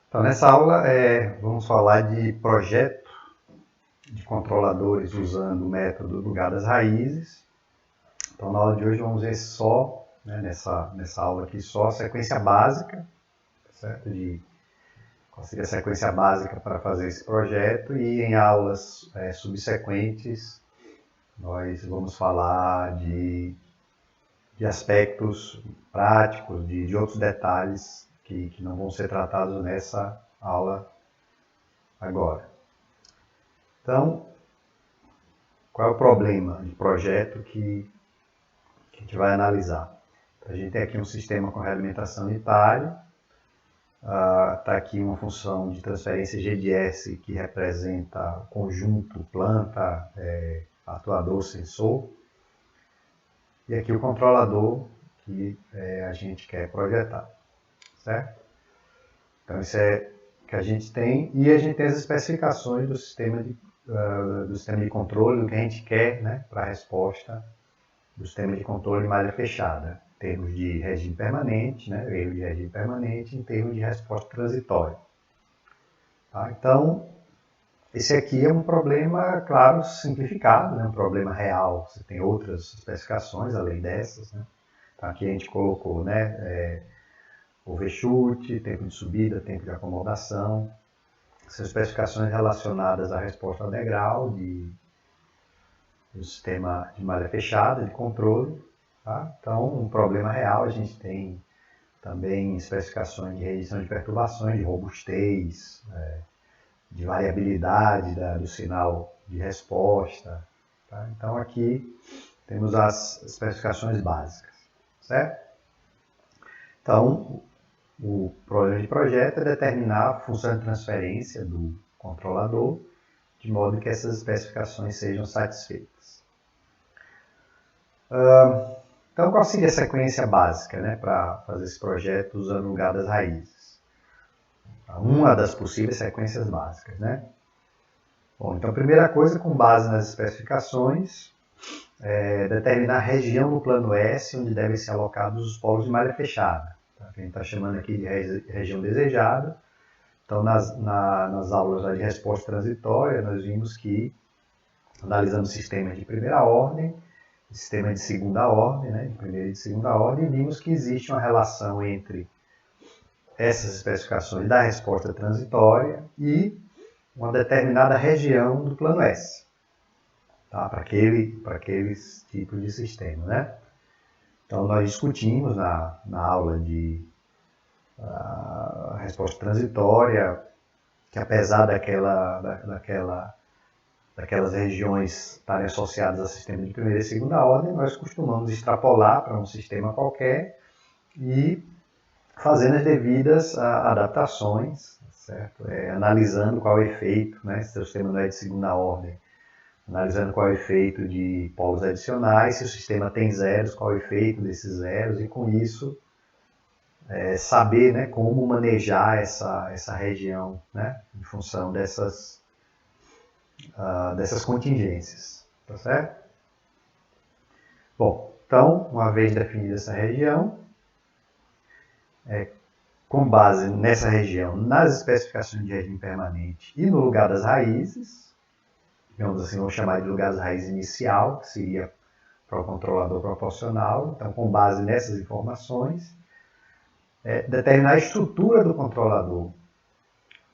Então, nessa aula vamos falar de projeto de controladores usando o método lugar das raízes. Então, na aula de hoje vamos ver só, nessa aula aqui, só a sequência básica, certo? Qual seria a sequência básica para fazer esse projeto, e em aulas subsequentes nós vamos falar de aspectos práticos, de outros detalhes que não vão ser tratados nessa aula agora. Então, qual é o problema de projeto que a gente vai analisar? A gente tem aqui um sistema com realimentação unitária, está aqui uma função de transferência G de S que representa o conjunto planta, atuador, sensor, e aqui o controlador que a gente quer projetar, certo? Então isso é o que a gente tem, e a gente tem as especificações do sistema de controle, do que a gente quer, né, para a resposta do sistema de controle de malha fechada, em termos de regime permanente, né, erro de regime permanente, em termos de resposta transitória. Tá? Então, esse aqui é um problema, claro, simplificado, né, um problema real. Você tem outras especificações além dessas, né? Então, aqui a gente colocou, né, overshoot, tempo de subida, tempo de acomodação. São especificações relacionadas à resposta ao degrau do sistema de malha fechada, de controle. Tá? Então, um problema real, a gente tem também especificações de redução de perturbações, de robustez, de variabilidade do sinal de resposta. Tá? Então, aqui temos as especificações básicas, certo? Então, o problema de projeto é determinar a função de transferência do controlador, de modo que essas especificações sejam satisfeitas. Então, qual seria a sequência básica, né, para fazer esse projeto usando o lugar das raízes? Uma das possíveis sequências básicas, né? Bom, então, a primeira coisa, com base nas especificações, determinar a região do plano S onde devem ser alocados os polos de malha fechada. Tá? Que a gente está chamando aqui de região desejada. Então, nas aulas de resposta transitória, nós vimos que, analisando sistemas de primeira ordem, sistema de segunda ordem, né, de primeira e de segunda ordem, vimos que existe uma relação entre essas especificações da resposta transitória e uma determinada região do plano S, tá, para aqueles tipos de sistema, né? Então, nós discutimos na aula de resposta transitória que, apesar daquelas regiões estarem associadas a sistemas de primeira e segunda ordem, nós costumamos extrapolar para um sistema qualquer e fazendo as devidas adaptações, certo? Analisando qual é o efeito, né, se o sistema não é de segunda ordem, analisando qual é o efeito de polos adicionais, se o sistema tem zeros, qual é o efeito desses zeros, e com isso saber, né, como manejar essa região, né, em função dessas contingências, tá certo? Bom, então, uma vez definida essa região, com base nessa região, nas especificações de regime permanente e no lugar das raízes, digamos assim, vamos chamar de lugar das raízes inicial, que seria para o controlador proporcional. Então, com base nessas informações, determinar a estrutura do controlador,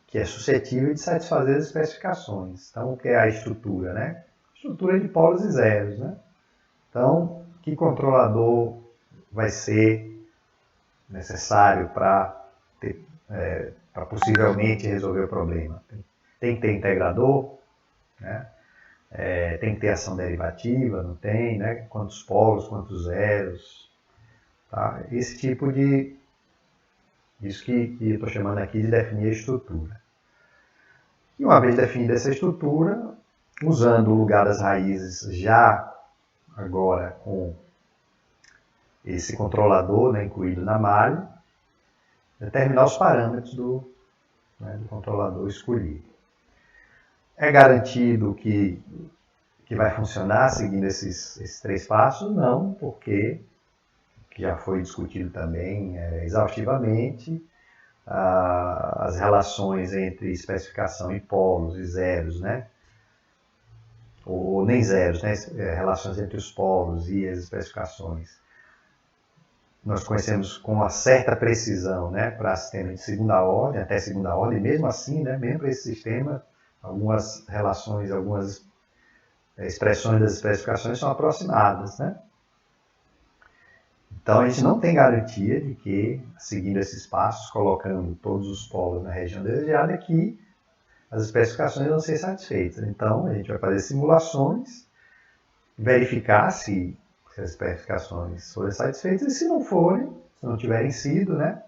que é suscetível de satisfazer as especificações. Então, o que é a estrutura, né? Estrutura de polos e zeros, né? Então, que controlador vai ser necessário para possivelmente resolver o problema? Tem que ter integrador, né? Tem que ter ação derivativa, não tem, né? Quantos polos, quantos zeros, tá? Esse tipo de... Isso que eu estou chamando aqui de definir a estrutura. E uma vez definida essa estrutura, usando o lugar das raízes já agora com esse controlador, né, incluído na malha, determinar os parâmetros do controlador escolhido. É garantido que vai funcionar seguindo esses três passos? Não, porque, que já foi discutido também exaustivamente, as relações entre especificação e polos e zeros, né? Ou nem zeros, né? Relações entre os polos e as especificações. Nós conhecemos com uma certa precisão, né, para sistemas de segunda ordem, até segunda ordem, mesmo assim, né, mesmo para esse sistema, algumas relações, algumas expressões das especificações são aproximadas, né? Então a gente não tem garantia de que, seguindo esses passos, colocando todos os polos na região desejada, que as especificações vão ser satisfeitas. Então a gente vai fazer simulações, verificar se as especificações forem satisfeitas, e se não forem, se não tiverem sido, né,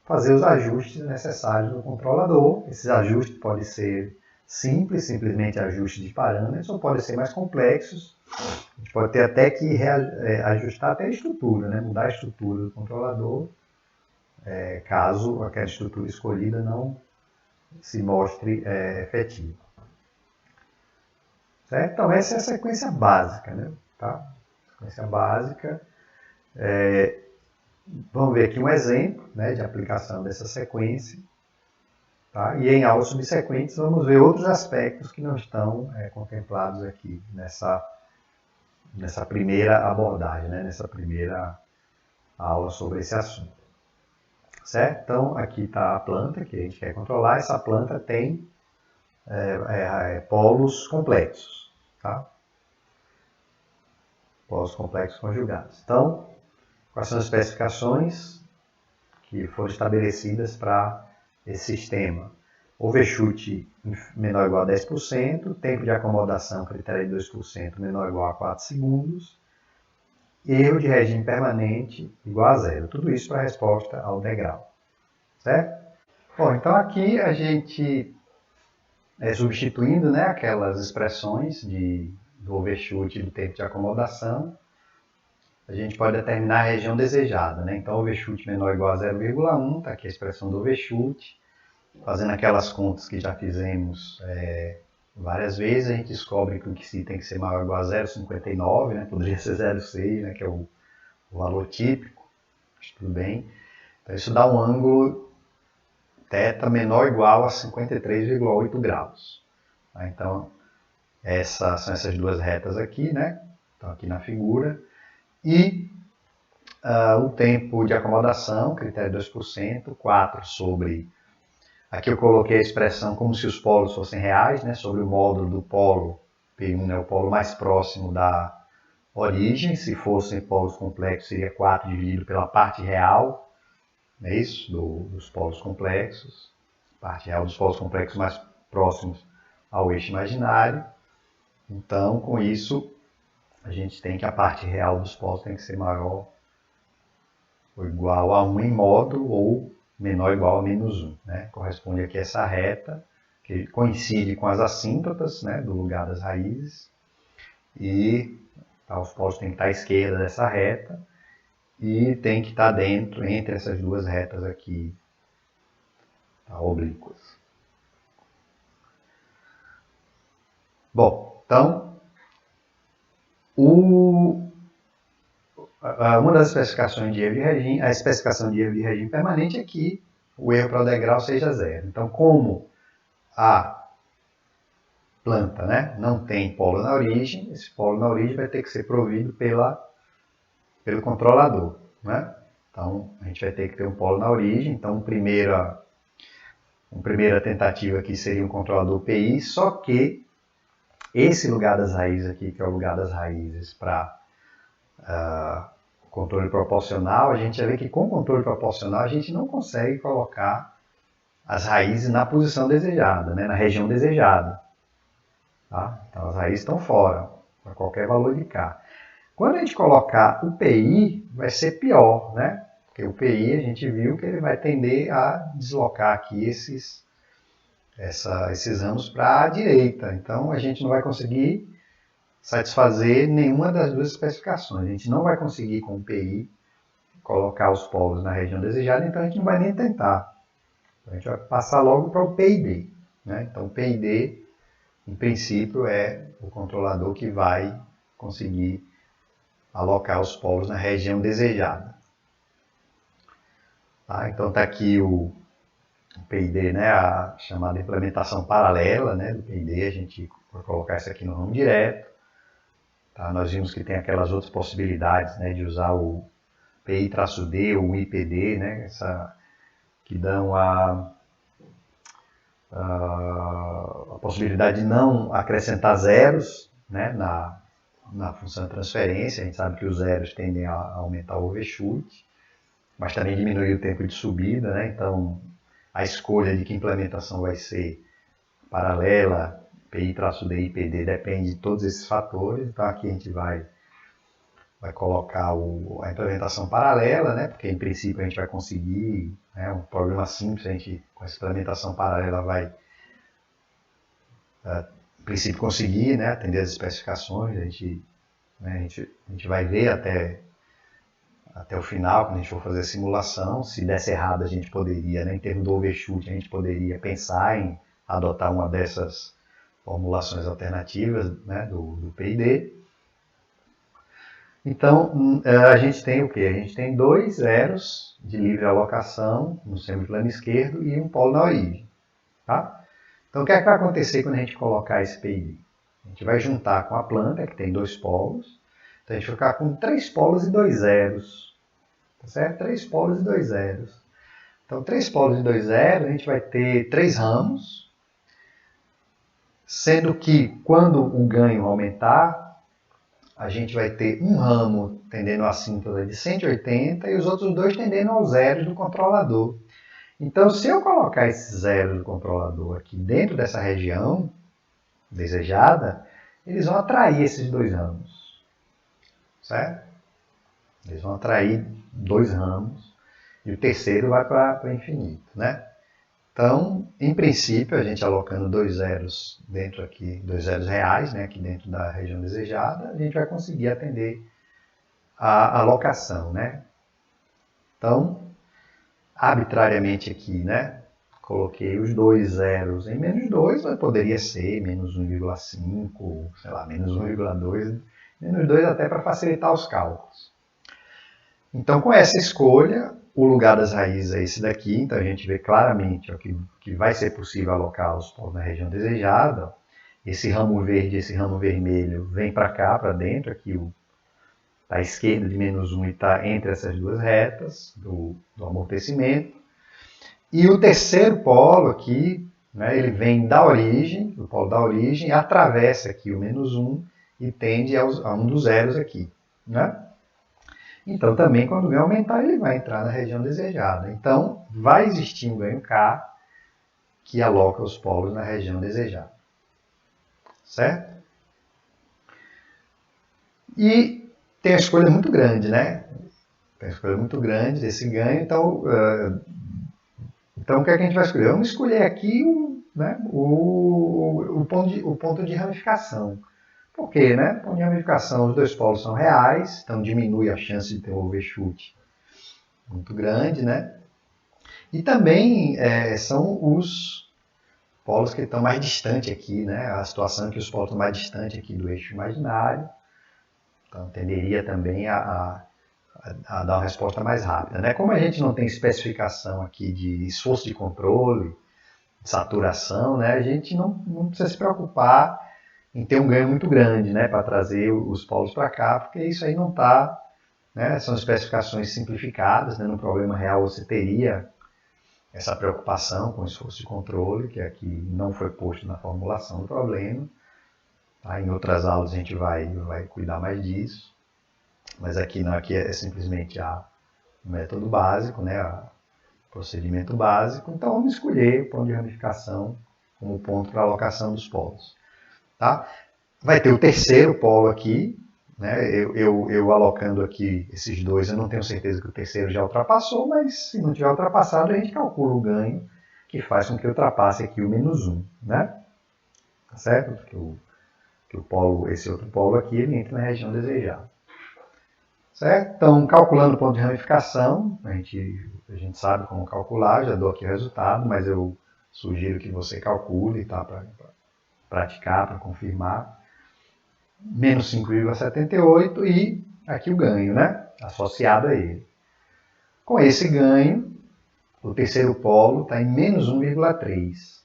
fazer os ajustes necessários no controlador. Esses ajustes podem ser simples, simplesmente ajustes de parâmetros, ou podem ser mais complexos. A gente pode ter até que ajustar até a estrutura, né, mudar a estrutura do controlador, caso aquela estrutura escolhida não se mostre efetiva. Certo? Então essa é a sequência básica, né? Tá? Sequência básica. Vamos ver aqui um exemplo, né, de aplicação dessa sequência. Tá? E em aulas subsequentes vamos ver outros aspectos que não estão contemplados aqui nessa primeira abordagem, né, nessa primeira aula sobre esse assunto. Certo? Então aqui está a planta que a gente quer controlar. Essa planta tem polos complexos. Tá? Polos complexos conjugados. Então, quais são as especificações que foram estabelecidas para esse sistema? Overshoot menor ou igual a 10%, tempo de acomodação, critério de 2%, menor ou igual a 4 segundos, erro de regime permanente igual a 0. Tudo isso para a resposta ao degrau. Certo? Bom, então aqui a gente, substituindo, né, aquelas expressões do overshoot e do tempo de acomodação, a gente pode determinar a região desejada, né? Então, overshoot menor ou igual a 0,1, está aqui a expressão do overshoot. Fazendo aquelas contas que já fizemos várias vezes, a gente descobre que o XI tem que ser maior ou igual a 0,59, né? Poderia ser 0,6, né? Que é o valor típico, mas tudo bem. Então, isso dá um ângulo θ menor ou igual a 53,8 graus. Tá? Então, são essas duas retas aqui, né? Estão aqui na figura. E o tempo de acomodação, critério 2%, 4 sobre... Aqui eu coloquei a expressão como se os polos fossem reais, né? Sobre o módulo do polo P1, né? O polo mais próximo da origem. Se fossem polos complexos, seria 4 dividido pela parte real, não é isso? Dos polos complexos. Parte real dos polos complexos mais próximos ao eixo imaginário. Então, com isso, a gente tem que a parte real dos polos tem que ser maior ou igual a 1 em módulo ou menor ou igual a menos 1. Né? Corresponde aqui a essa reta, que coincide com as assíntotas, né, do lugar das raízes. E os polos têm que estar à esquerda dessa reta e tem que estar dentro, entre essas duas retas aqui, oblíquas. Bom, então, uma das especificações de erro de regime, a especificação de erro de regime permanente é que o erro para o degrau seja 0. Então, como a planta, né, não tem polo na origem, esse polo na origem vai ter que ser provido pelo controlador. Né? Então, a gente vai ter que ter um polo na origem. Então, uma primeira tentativa aqui seria um controlador PI, só que esse lugar das raízes aqui, que é o lugar das raízes para controle proporcional, a gente já vê que com controle proporcional a gente não consegue colocar as raízes na posição desejada, né, na região desejada. Tá? Então as raízes estão fora, para qualquer valor de K. Quando a gente colocar o PI, vai ser pior, né? Porque o PI a gente viu que ele vai tender a deslocar aqui esses ramos para a direita. Então a gente não vai conseguir satisfazer nenhuma das duas especificações. A gente não vai conseguir com o PI colocar os polos na região desejada, então a gente não vai nem tentar. Então, a gente vai passar logo para o PID. Né? Então o PID, em princípio, é o controlador que vai conseguir alocar os polos na região desejada. Tá? Então está aqui o PID, né, a chamada implementação paralela, né, do PID, a gente vai colocar isso aqui no ramo direto. Tá? Nós vimos que tem aquelas outras possibilidades, né, de usar o PI-D ou o IPD, né, que dão a possibilidade de não acrescentar zeros, né, na função de transferência. A gente sabe que os zeros tendem a aumentar o overshoot, mas também diminuir o tempo de subida, né? Então, a escolha de que implementação vai ser paralela, PI-D e IPD, depende de todos esses fatores. Então, aqui a gente vai colocar a implementação paralela, né? Porque, em princípio, a gente vai conseguir, né, um problema simples, a gente, com essa implementação paralela, vai, em princípio, conseguir, né, atender as especificações. A gente vai ver até o final, quando a gente for fazer a simulação. Se desse errado, a gente poderia, né, em termos do overshoot, a gente poderia pensar em adotar uma dessas formulações alternativas, né, do PID. Então, a gente tem o quê? A gente tem 2 zeros de livre alocação no semiplano esquerdo e um polo na origem. Tá? Então, o que é que vai acontecer quando a gente colocar esse PID? A gente vai juntar com a planta, que tem 2 polos. Então, a gente vai ficar com 3 polos e 2 zeros. Tá certo? 3 polos e 2 zeros. Então, 3 polos e 2 zeros, a gente vai ter 3 ramos, sendo que quando o ganho aumentar, a gente vai ter um ramo tendendo à assíntota de 180 e os outros 2 tendendo aos zeros do controlador. Então, se eu colocar esses zeros do controlador aqui dentro dessa região desejada, eles vão atrair esses 2 ramos. Certo? Eles vão atrair 2 ramos e o terceiro vai para o infinito, né? Então, em princípio, a gente alocando 2 zeros dentro aqui, 2 zeros reais, né, aqui dentro da região desejada, a gente vai conseguir atender a alocação, né? Então, arbitrariamente aqui, né, coloquei os 2 zeros em menos 2, mas poderia ser menos 1,5, sei lá, menos 1,2, menos 2 até para facilitar os cálculos. Então, com essa escolha, o lugar das raízes é esse daqui. Então, a gente vê claramente ó, que vai ser possível alocar os polos na região desejada. Esse ramo verde e esse ramo vermelho vem para cá, para dentro. Aqui está à esquerda de menos 1 e está entre essas duas retas do amortecimento. E o terceiro polo aqui, né, ele vem da origem, do polo da origem, atravessa aqui o menos 1 e tende a um dos zeros aqui, né? Então, também, quando o ganho aumentar, ele vai entrar na região desejada. Então, vai existir um ganho K que aloca os polos na região desejada. Certo? E tem a escolha muito grande, né? Tem a escolha muito grande desse ganho. Então, o que é que a gente vai escolher? Vamos escolher aqui o ponto de ramificação. Por quê, né? Ponto de ramificação, os 2 polos são reais, então diminui a chance de ter um overshoot muito grande, né? E também são os polos que estão mais distantes aqui, né? A situação é que os polos estão mais distantes aqui do eixo imaginário, então tenderia também a dar uma resposta mais rápida, né? Como a gente não tem especificação aqui de esforço de controle, de saturação, né? A gente não precisa se preocupar em ter um ganho muito grande, né, para trazer os polos para cá, porque isso aí não está, né, são especificações simplificadas, né, no problema real você teria essa preocupação com o esforço de controle, que aqui não foi posto na formulação do problema. Tá? Em outras aulas a gente vai cuidar mais disso, mas aqui não, aqui é simplesmente o método básico, né, o procedimento básico. Então vamos escolher o ponto de ramificação como ponto para alocação dos polos. Tá? Vai ter o terceiro polo aqui, né? Eu alocando aqui esses 2, eu não tenho certeza que o terceiro já ultrapassou, mas se não tiver ultrapassado, a gente calcula o ganho que faz com que ultrapasse aqui o menos 1. Né? Tá certo? Que o polo, esse outro polo aqui, ele entra na região desejada. Certo? Então, calculando o ponto de ramificação, a gente sabe como calcular, já dou aqui o resultado, mas eu sugiro que você calcule, tá? Para praticar, para confirmar. Menos 5,78 e aqui o ganho, né? Associado a ele. Com esse ganho, O terceiro polo está em menos 1,3.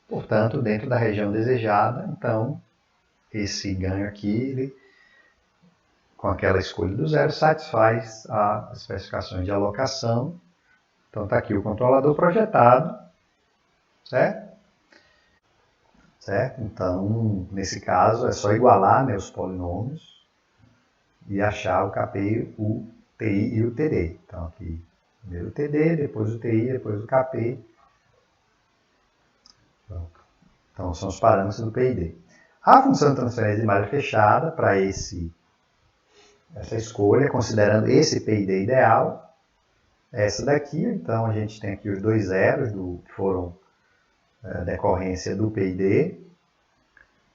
Portanto, dentro da região desejada, então, esse ganho aqui, ele, com aquela escolha do zero, satisfaz as especificações de alocação. Então, está aqui o controlador projetado, certo? Certo? Então, nesse caso, é só igualar, né, os polinômios e achar o KP, o TI e o TD. Então, aqui, primeiro o TD, depois o TI, depois o KP. Então, são os parâmetros do PID. A função de transferência de malha fechada, para essa escolha, considerando esse PID ideal, é essa daqui. Então, a gente tem aqui os dois zeros que foram decorrência do PID,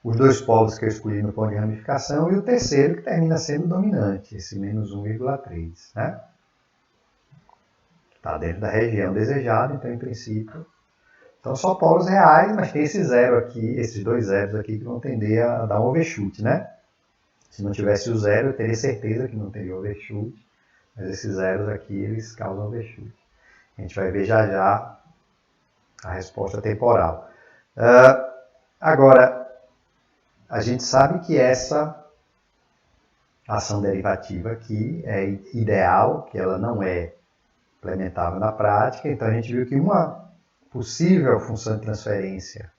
os dois polos que eu escolhi no ponto de ramificação e o terceiro que termina sendo dominante, esse menos 1,3. Né? Está dentro da região desejada, então, em princípio, então só polos reais, mas tem esse zero aqui, esses dois zeros aqui que vão tender a dar um overshoot, né? Se não tivesse o zero, eu teria certeza que não teria overshoot, mas esses zeros aqui, eles causam overshoot. A gente vai ver já já a resposta temporal. Agora, a gente sabe que essa ação derivativa aqui é ideal, que ela não é implementável na prática, então a gente viu que uma possível função de transferência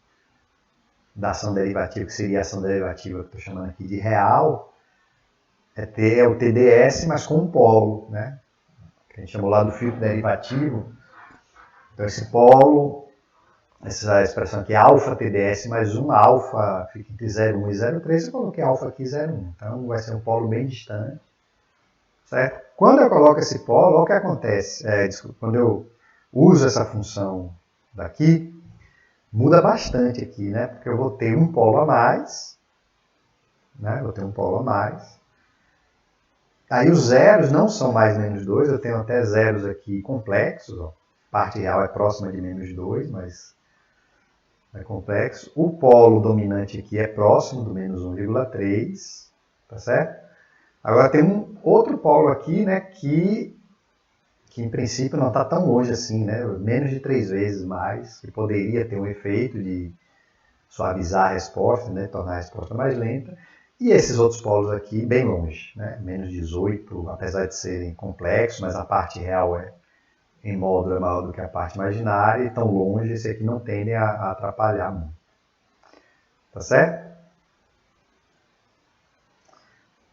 da ação derivativa, que seria a ação derivativa que eu estou chamando aqui de real, é o TDS, mas com um polo, né? Que a gente chamou lá do filtro derivativo. Então esse polo, essa expressão aqui, alfa TDS mais 1, alfa fica entre 0,1 e 0,3, eu coloquei alfa aqui 0,1. Então vai ser um polo bem distante. Certo? Quando eu coloco esse polo, olha o que acontece. Quando eu uso essa função daqui, muda bastante aqui, né? Porque eu vou ter um polo a mais, né? Vou ter um polo a mais. Aí os zeros não são mais menos 2, eu tenho até zeros aqui complexos, ó. A parte real é próxima de menos 2, mas é complexo. O polo dominante aqui é próximo do menos 1,3, tá certo? Agora tem um outro polo aqui, né, que em princípio não está tão longe assim, né, menos de 3 vezes mais, que poderia ter um efeito de suavizar a resposta, né, tornar a resposta mais lenta. E esses outros polos aqui, bem longe, né, menos 18, apesar de serem complexos, mas a parte real em módulo é maior do que a parte imaginária, e tão longe, esse aqui não tendem a atrapalhar muito. Tá certo?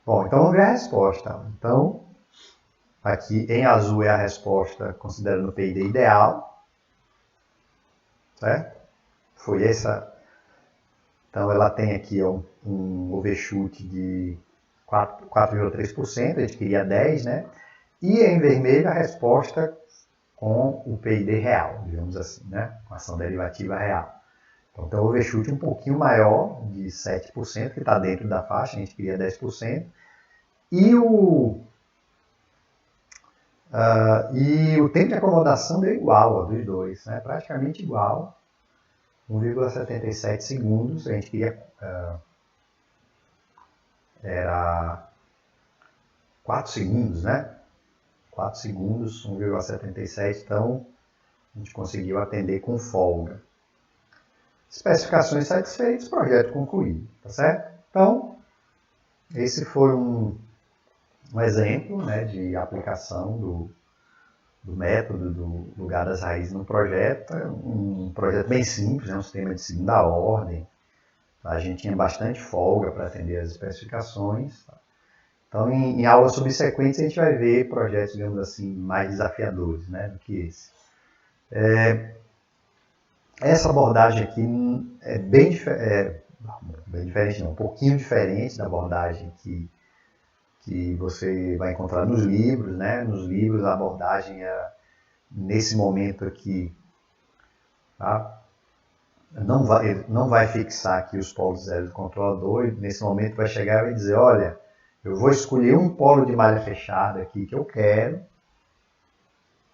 Bom, então vamos ver a resposta. Então, aqui em azul é a resposta considerando o PID ideal. Certo? Foi essa. Então, ela tem aqui um overshoot de 4,3%, a gente queria 10%, né? E em vermelho a resposta com o PID real, digamos assim, né? Com a ação derivativa real. Então, tem um overshoot um pouquinho maior, de 7%, que está dentro da faixa, a gente queria 10%. E o tempo de acomodação deu igual, dos dois, né? Praticamente igual, 1,77 segundos, a gente queria, era 4 segundos, né? 4 segundos, 1,77, então a gente conseguiu atender com folga. Especificações satisfeitas, projeto concluído, tá certo? Então, esse foi um exemplo, né, de aplicação do método do lugar das raízes no projeto. Um projeto bem simples, um sistema de segunda ordem. A gente tinha bastante folga para atender as especificações. Então, em aulas subsequentes, a gente vai ver projetos, digamos assim, mais desafiadores, né, do que esse. Essa abordagem aqui é bem diferente, não, um pouquinho diferente da abordagem que você vai encontrar nos livros, né? Nos livros a abordagem é, nesse momento aqui, tá? não vai fixar aqui os polos zero do controlador, e nesse momento vai chegar e vai dizer, olha, eu vou escolher um polo de malha fechada aqui que eu quero,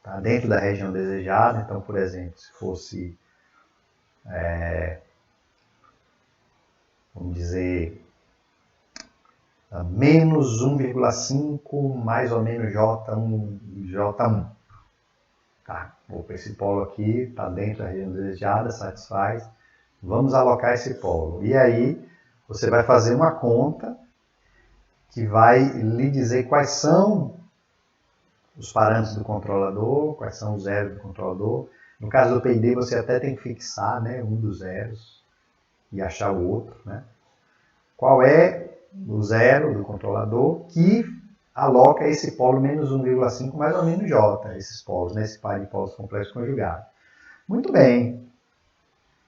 tá? Dentro da região desejada. Então, por exemplo, se fosse, vamos dizer, menos 1,5 mais ou menos J1, J1. Tá, opa, esse polo aqui está dentro da região desejada, satisfaz. Vamos alocar esse polo. E aí você vai fazer uma conta que vai lhe dizer quais são os parâmetros do controlador, quais são os zeros do controlador. No caso do PID, você até tem que fixar, né, um dos zeros e achar o outro. Né? Qual é o zero do controlador que aloca esse polo menos 1,5 mais ou menos J, esses polos, né, esse par de polos complexos conjugados. Muito bem.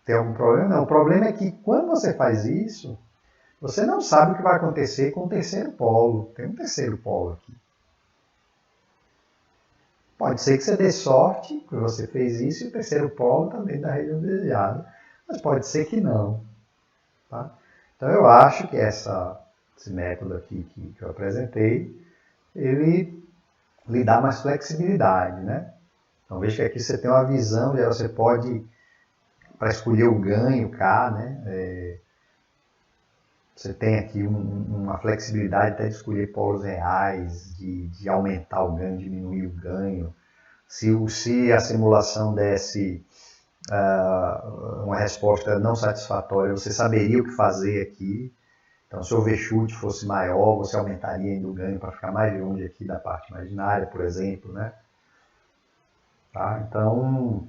Tem algum problema? Não. O problema é que quando você faz isso, você não sabe o que vai acontecer com o terceiro polo. Tem um terceiro polo aqui. Pode ser que você dê sorte, que você fez isso e o terceiro polo está dentro da região desejada. Mas pode ser que não. Tá? Então eu acho que esse método aqui que eu apresentei, ele lhe dá mais flexibilidade. Né? Então veja que aqui você tem uma visão, você pode, para escolher o ganho K, né? Você tem aqui uma flexibilidade até de escolher polos reais, de aumentar o ganho, diminuir o ganho. Se a simulação desse uma resposta não satisfatória, você saberia o que fazer aqui. Então, se o overshoot fosse maior, você aumentaria ainda o ganho para ficar mais longe aqui da parte imaginária, por exemplo. Né? Tá? Então,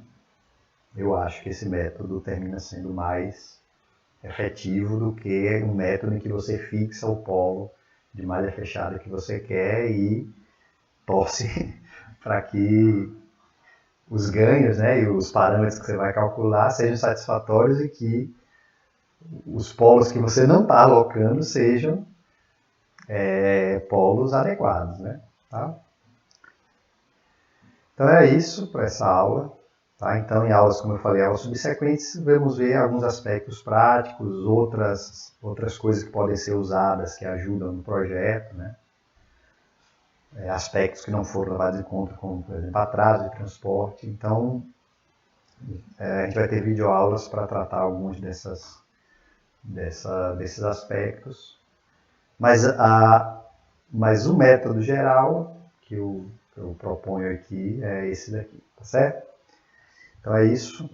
eu acho que esse método termina sendo mais efetivo do que um método em que você fixa o polo de malha fechada que você quer e torce para que os ganhos, né, e os parâmetros que você vai calcular sejam satisfatórios e que os polos que você não está alocando sejam polos adequados. Né? Tá? Então é isso para essa aula. Tá? Então, em aulas, como eu falei, aulas subsequentes, vamos ver alguns aspectos práticos, outras coisas que podem ser usadas, que ajudam no projeto, né? Aspectos que não foram levados em conta, como, por exemplo, atraso de transporte. Então, a gente vai ter videoaulas para tratar alguns desses aspectos. Mas o método geral que eu proponho aqui é esse daqui, tá certo? Então é isso.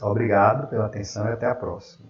Obrigado pela atenção e até a próxima.